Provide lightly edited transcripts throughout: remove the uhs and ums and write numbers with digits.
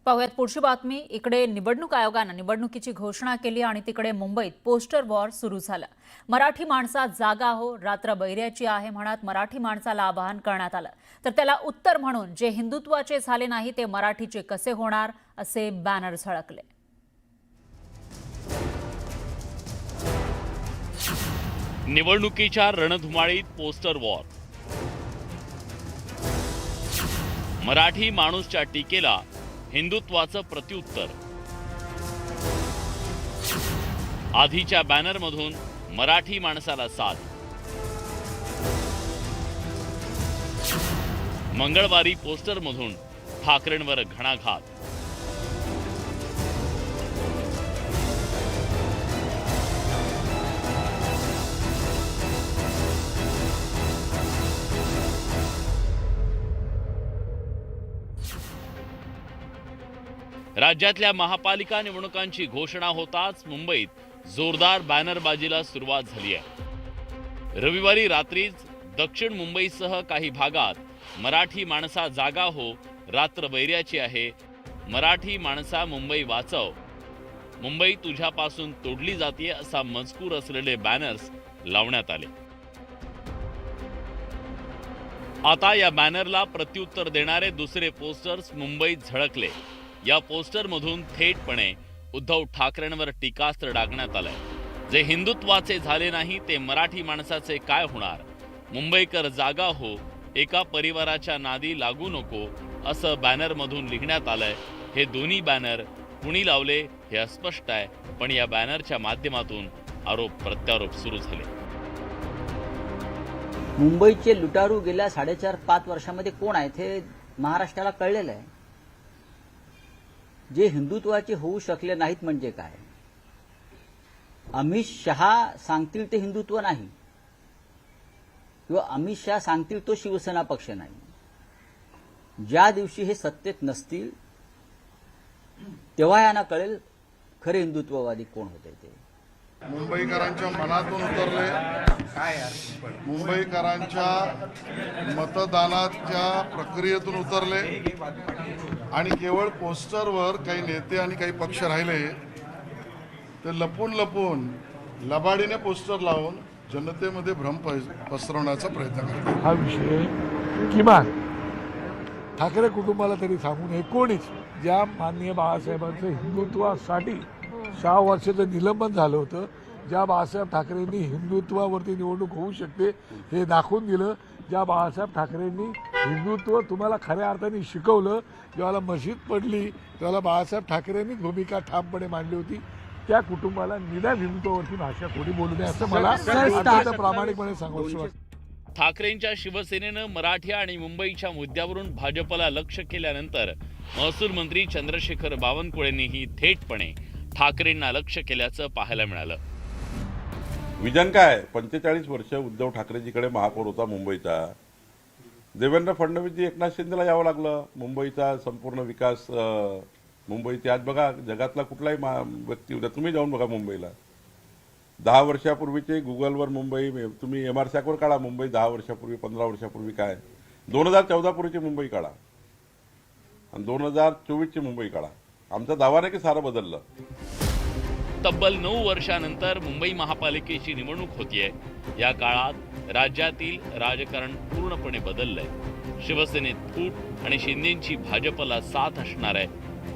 पाहुयात पुढची बातमी। इकडे निवडणूक आयोगाने निवडणुकीची घोषणा केली आणि तिकडे मुंबईत पोस्टर वॉर सुरू झालं। मराठी माणसा जागा हो, रात्र बैऱ्याची आहे म्हणत मराठी माणसाला आवाहन करण्यात आलं। तर त्याला उत्तर म्हणून जे हिंदुत्वाचे झाले नाही ते मराठीचे कसे होणार असे बॅनर झळकले। निवडणुकीच्या रणधुमाळीत पोस्टर वॉर। मराठी माणूसच्या टीकेला हिंदुत्वाचं प्रत्युत्तर। आधीच्या बॅनरमधून मराठी माणसाला साथ। मंगळवारी पोस्टरमधून ठाकरेंवर घणाघात। राज्यातल्या महापालिका निवडणुकांची घोषणा होताच मुंबईत जोरदार बॅनरबाजीला सुरुवात झाली आहे। रविवारी रात्रीच दक्षिण मुंबईसह काही भागात मराठी माणसा जागा हो, रात्र बैऱ्याची आहे, मराठी माणसा मुंबई वाचव, मुंबई तुझ्यापासून तोडली जाते असा मजकूर असलेले बॅनर्स लावण्यात आले। आता या बॅनरला प्रत्युत्तर देणारे दुसरे पोस्टर्स मुंबईत झळकले। या पोस्टरमधून थेटपणे उद्धव ठाकरेंवर टीकास्त्र डागण्यात आलंय। जे हिंदुत्वाचे झाले नाही ते मराठी माणसाचे काय होणार, मुंबईकर जागा हो, एका परिवाराच्या नादी लागू नको असं बॅनरमधून लिहिण्यात आलंय। हे दोन्ही बॅनर कुणी लावले हे अस्पष्ट आहे, पण या बॅनरच्या माध्यमातून आरोप प्रत्यारोप सुरू झाले। मुंबईचे लुटारू गेल्या 4.5-5 वर्षांमध्ये कोण आहेत हे महाराष्ट्राला कळलेलं आहे। जे हिंदुत्वाचे होऊ शकले नाहीत म्हणजे काय? अमित शहा सांगतील ते हिंदुत्व नाही, किंवा अमित शहा सांगतील तो शिवसेना पक्ष नाही। ज्या दिवशी हे सत्तेत नसतील तेव्हा यांना कळेल खरे हिंदुत्ववादी कोण होते ते। मुंबईकरांच्या मनातून उतरले, मुंबईकरांच्या मतदानाच्या प्रक्रियेतून उतरले आणि केवळ पोस्टरवर काही नेते आणि काही पक्ष राहिले ते लपून लपून लबाडीने पोस्टर लावून जनतेमध्ये भ्रम पसरवण्याचा प्रयत्न करतात। हा विषय किमान ठाकरे कुटुंबाला तरी सांगून 19 ज्या माननीय बाळासाहेबांचं हिंदुत्वासाठी 6 वर्षाचं निलंबन झालं होतं, ज्या बाळासाहेब ठाकरेंनी हिंदुत्वावरती निवडणूक होऊ शकते हे दाखवून दिलं, ज्या बाळासाहेब ठाकरेंनी हिंदुत्व तुम्हाला खऱ्या अर्थाने शिकवलं, जेव्हा मशीद पडली तेव्हा बाळासाहेब ठाकरेंनीच भूमिका ठामपणे मांडली होती, त्या कुटुंबाला निदान हिंदुत्वावरती भाषा कोणी बोलू नये असं मला अत्यंत प्रामाणिकपणे सांगावंसं वाटतं। ठाकरेंच्या शिवसेनेनं मराठी आणि मुंबईच्या मुद्द्यावरून भाजपला लक्ष केल्यानंतर महसूल मंत्री चंद्रशेखर बावनकुळेंनीही थेटपणे ठाकरेंना लक्ष केल्याचं पाहायला मिळालं। विजन काय? 45 वर्ष उद्धव ठाकरेजीकडे महापौर होता मुंबईचा। देवेंद्र फडणवीसजी एकनाथ शिंदेला यावं लागलं। मुंबईचा संपूर्ण विकास, मुंबईचे आज बघा जगातला कुठलाही व्यक्ती उद्या तुम्ही जाऊन बघा मुंबईला 10 वर्षापूर्वीचे गुगलवर मुंबई तुम्ही MRSAC काढा, मुंबई 10 वर्षापूर्वी 15 वर्षापूर्वी काय, 2014 पूर्वीची मुंबई काढा आणि 2024ची मुंबई काढा। आमचा दावा नाही की सारं बदललं। तब्बल 9 वर्षानंतर मुंबई महापालिकेची निवडणूक होतीये। या काळात राज्यातील राजकारण पूर्णपणे बदललंय। शिवसेनेत फूट आणि शिंदेंची भाजपला साथ असणार आहे,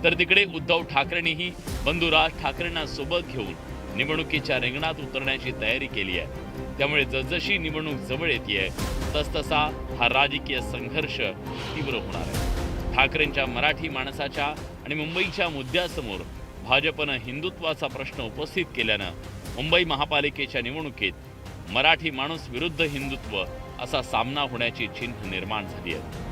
तर तिकडे उद्धव ठाकरेंनीही बंधू राज ठाकरेंना सोबत घेऊन निवडणुकीच्या रिंगणात उतरण्याची तयारी केली आहे। त्यामुळे जसजशी निवडणूक जवळ येते तसतसा हा राजकीय संघर्ष तीव्र होणार आहे। ठाकरेंच्या मराठी माणसाच्या आणि मुंबईच्या मुद्द्यासमोर भाजपनं हिंदुत्वाचा प्रश्न उपस्थित केल्यानं मुंबई महापालिकेच्या निवडणुकीत मराठी माणूस विरुद्ध हिंदुत्व असा सामना होण्याची चिन्ह निर्माण झाली आहे।